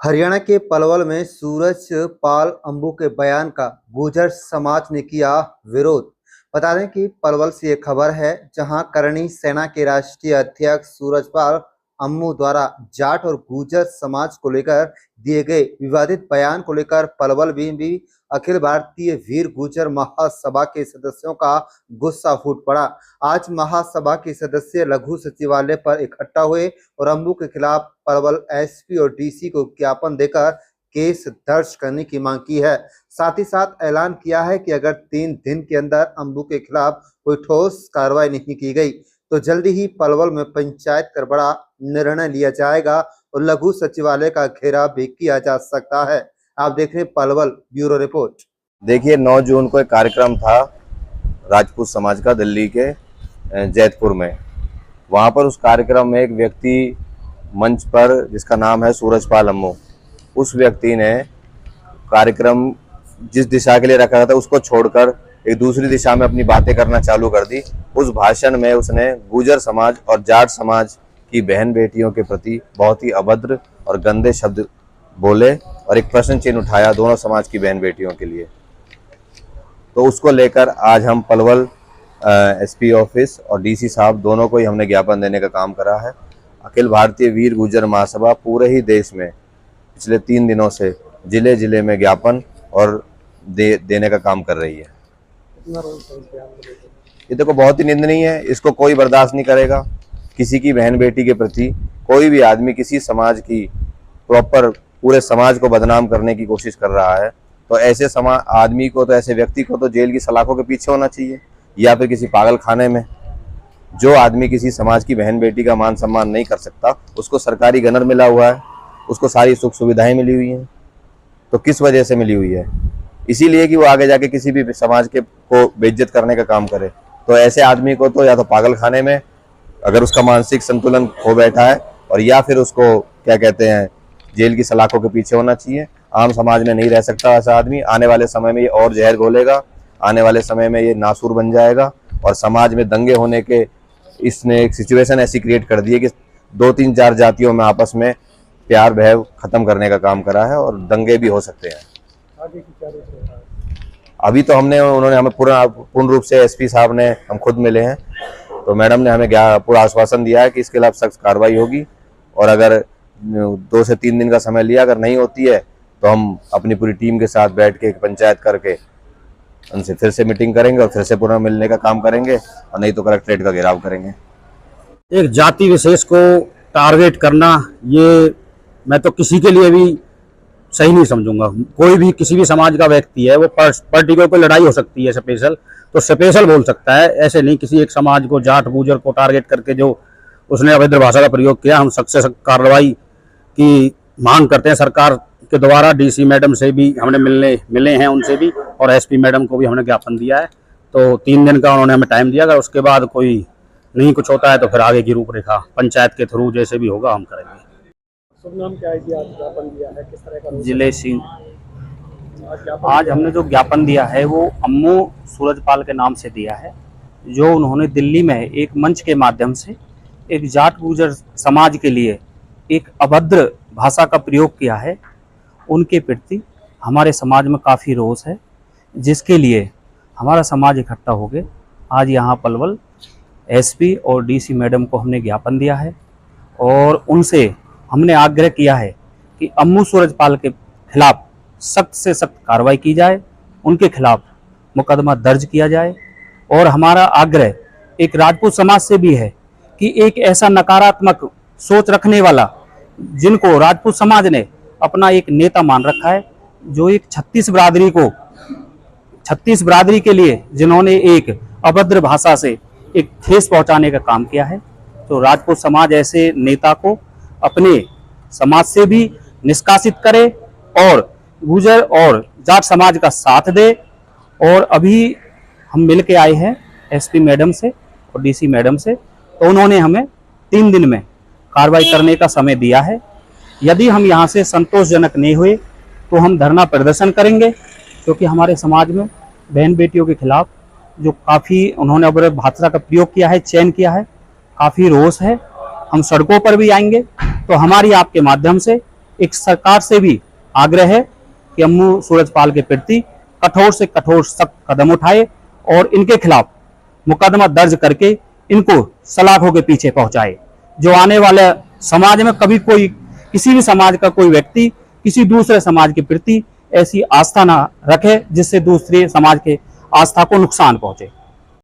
हरियाणा के पलवल में सूरज पाल अंबू के बयान का गुर्जर समाज ने किया विरोध। बता दें कि पलवल से ये खबर है, जहां करणी सेना के राष्ट्रीय अध्यक्ष सूरजपाल अम्मू द्वारा जाट और गुर्जर समाज को लेकर दिए गए विवादित बयान को लेकर पलवल में भी अखिल भारतीय वीर गुर्जर महासभा के सदस्यों का गुस्सा फूट पड़ा। आज महासभा के सदस्य लघु सचिवालय पर इकट्ठा हुए और अम्बू के खिलाफ पलवल एसपी और डीसी को ज्ञापन देकर केस दर्ज करने की मांग की है। साथ ही साथ ऐलान किया है कि अगर 3 दिन के अंदर अम्बू के खिलाफ कोई ठोस कार्रवाई नहीं की गई तो जल्दी ही पलवल में पंचायत कर बड़ा निर्णय लिया जाएगा और लघु सचिवालय का घेराव भी किया जा सकता है। आप देख रहे हैं पलवल ब्यूरो रिपोर्ट। देखिए 9 जून को एक कार्यक्रम था राजपूत समाज का दिल्ली के जैतपुर में। वहां पर उस कार्यक्रम में एक व्यक्ति मंच पर जिसका नाम है सूरजपाल अम्मू, उस व्यक्ति ने कार्यक्रम जिस दिशा के लिए रखा था उसको छोड़कर एक दूसरी दिशा में अपनी बातें करना चालू कर दी। उस भाषण में उसने गुर्जर समाज और जाट समाज की बहन बेटियों के प्रति बहुत ही अभद्र और गंदे शब्द बोले और एक प्रश्न चिन्ह उठाया दोनों समाज की बहन बेटियों के लिए। तो उसको लेकर आज हम पलवल एसपी ऑफिस और डीसी साहब दोनों को ही हमने ज्ञापन देने का काम करा है। अखिल भारतीय वीर गुर्जर महासभा पूरे ही देश में पिछले 3 दिनों से जिले जिले में ज्ञापन और देने का काम कर रही है। ये देखो बहुत ही निंदनीय है, इसको कोई बर्दाश्त नहीं करेगा। किसी की बहन बेटी के प्रति कोई भी आदमी किसी समाज की प्रॉपर पूरे समाज को बदनाम करने की कोशिश कर रहा है तो ऐसे आदमी को तो ऐसे व्यक्ति को तो जेल की सलाखों के पीछे होना चाहिए या फिर किसी पागल खाने में। जो आदमी किसी समाज की बहन बेटी का मान सम्मान नहीं कर सकता उसको सरकारी गनर मिला हुआ है, उसको सारी सुख सुविधाएं मिली हुई हैं, तो किस वजह से मिली हुई है? इसीलिए कि वो आगे जाके किसी भी समाज के को बेइज्जत करने का काम करे। तो ऐसे आदमी को तो या तो पागल खाने में अगर उसका मानसिक संतुलन खो बैठा है और या फिर उसको क्या कहते हैं जेल की सलाखों के पीछे होना चाहिए। आम समाज में नहीं रह सकता ऐसा आदमी। आने वाले समय में ये और जहर घोलेगा, आने वाले समय में ये नासूर बन जाएगा और समाज में दंगे होने के इसने एक सिचुएशन ऐसी क्रिएट कर दी है कि 2-3-4 जातियों में आपस में प्यार भय खत्म करने का काम करा है और दंगे भी हो सकते हैं। अभी तो उन्होंने हमें पूर्ण रूप से एसपी साहब ने हम खुद मिले हैं तो मैडम ने हमें पूरा आश्वासन दिया है कि इसके खिलाफ सख्त कार्रवाई होगी और अगर 2 से 3 दिन का समय लिया, अगर नहीं होती है तो हम अपनी पूरी टीम के साथ बैठ के एक पंचायत करके उनसे फिर से मीटिंग करेंगे और फिर से पुनः मिलने का काम करेंगे और नहीं तो कलेक्ट्रेट का घेराव करेंगे। एक जाति विशेष को टारगेट करना ये मैं तो किसी के लिए भी सही नहीं समझूंगा। कोई भी किसी भी समाज का व्यक्ति है वो पर्टिकुलर कोई लड़ाई हो सकती है स्पेशल तो स्पेशल बोल सकता है, ऐसे नहीं किसी एक समाज को जाट गुर्जर को टारगेट करके जो उसने अभद्र भाषा का प्रयोग किया। हम सख्त से सख्त कार्रवाई की मांग करते हैं सरकार के द्वारा। डीसी मैडम से भी हमने मिले हैं उनसे भी और एसपी मैडम को भी हमने ज्ञापन दिया है। तो 3 दिन का उन्होंने हमें टाइम दिया, अगर उसके बाद कोई नहीं कुछ होता है तो फिर आगे की रूपरेखा पंचायत के थ्रू जैसे भी होगा हम करेंगे। शुभ नाम क्या है जी? आज ज्ञापन दिया है, किस तरह का? जिले सिंह। आज हमने जो ज्ञापन दिया है वो अम्मू सूरजपाल के नाम से दिया है, जो उन्होंने दिल्ली में एक मंच के माध्यम से एक जाट गुर्जर समाज के लिए एक अभद्र भाषा का प्रयोग किया है। उनके प्रति हमारे समाज में काफ़ी रोष है, जिसके लिए हमारा समाज इकट्ठा हो गए आज यहाँ पलवल एसपी और डीसी मैडम को हमने ज्ञापन दिया है और उनसे हमने आग्रह किया है कि अम्मू सूरजपाल के खिलाफ सख्त से सख्त कार्रवाई की जाए, उनके खिलाफ मुकदमा दर्ज किया जाए। और हमारा आग्रह एक राजपूत समाज से भी है कि एक ऐसा नकारात्मक सोच रखने वाला जिनको राजपूत समाज ने अपना एक नेता मान रखा है, जो एक 36 बिरादरी के लिए जिन्होंने एक अभद्र भाषा से एक ठेस पहुंचाने का काम किया है, तो राजपूत समाज ऐसे नेता को अपने समाज से भी निष्कासित करे और गुर्जर और जाट समाज का साथ दे। और अभी हम मिल के आए हैं एसपी मैडम से और डीसी मैडम से, तो उन्होंने हमें 3 दिन में कार्रवाई करने का समय दिया है। यदि हम यहाँ से संतोषजनक नहीं हुए तो हम धरना प्रदर्शन करेंगे, क्योंकि हमारे समाज में बहन बेटियों के खिलाफ जो काफ़ी उन्होंने अभद्र भाषा का प्रयोग किया है, चयन किया है, काफ़ी रोष है। हम सड़कों पर भी आएंगे। तो हमारी आपके माध्यम से एक सरकार से भी आग्रह है कि अम्मू सूरजपाल के प्रति कठोर से कठोर सख्त कदम उठाए और इनके खिलाफ मुकदमा दर्ज करके इनको सलाखों के पीछे पहुंचाए, जो आने वाले समाज में कभी कोई किसी भी समाज का कोई व्यक्ति किसी दूसरे समाज के प्रति ऐसी आस्था ना रखे जिससे दूसरे समाज के आस्था को नुकसान पहुंचे।